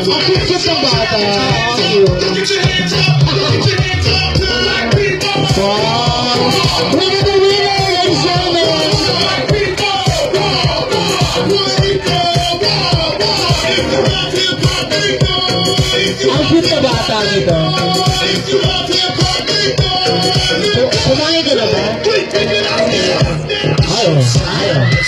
Ang cute ng bata. Ang cute. Wow! Winner the winner, ladies and gentlemen! Ang cute na bata nito. Kumain ka na ba? Ayaw.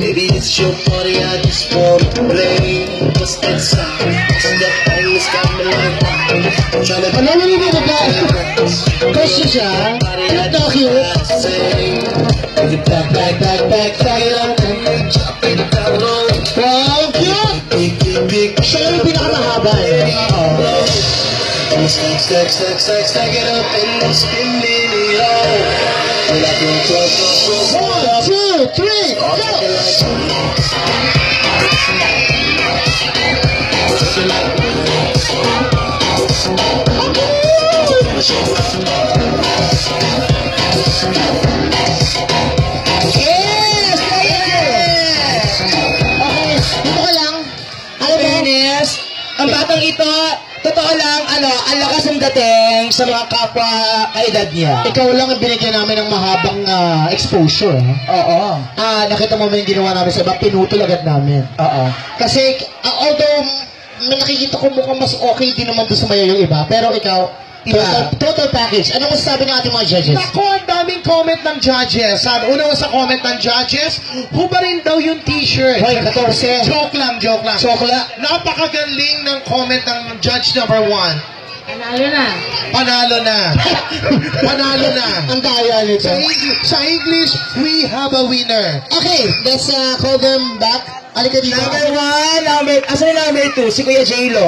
Maybe it's your party, I just wanna play. What's that sound? What's that thing that's got me like that? Tryna Alam mo nito ba? Kasi siya, cute na cute. back it up and drop it down low. Wow, cute! Big, Siya lang yung pinakamahaba eh. stack it up and spin it low. Like a 1, 2, 3, go! Yes! Okay, dito ka lang. Alam mo, Fairness, ang batang ito, totoo lang, ang lakas ng dating sa mga kapwa kaedad niya. ikaw lang ang binigyan namin ng mahabang exposure. Oo. Nakita mo ba yung ginawa namin sa iba? Pinutol agad namin. Oo. Kasi, although may nakikita ko mukhang mas okay din naman doon sa mayo yung iba, pero ikaw, Iba. total package. Ano masasabi ng ating mga judges? Ako, ang daming comment ng judges. Sabi, una sa comment ng judges, hubarin daw yung t-shirt. Hoy, 14. Joke lang. Sokla. Napakagaling ng comment ng judge number 1. Panalo na. Panalo na. Ang daya nito. Sa English, we have a winner. Okay, let's call them back. Alika dito. Number 1, asan yung number 2? Si Kuya J-Lo.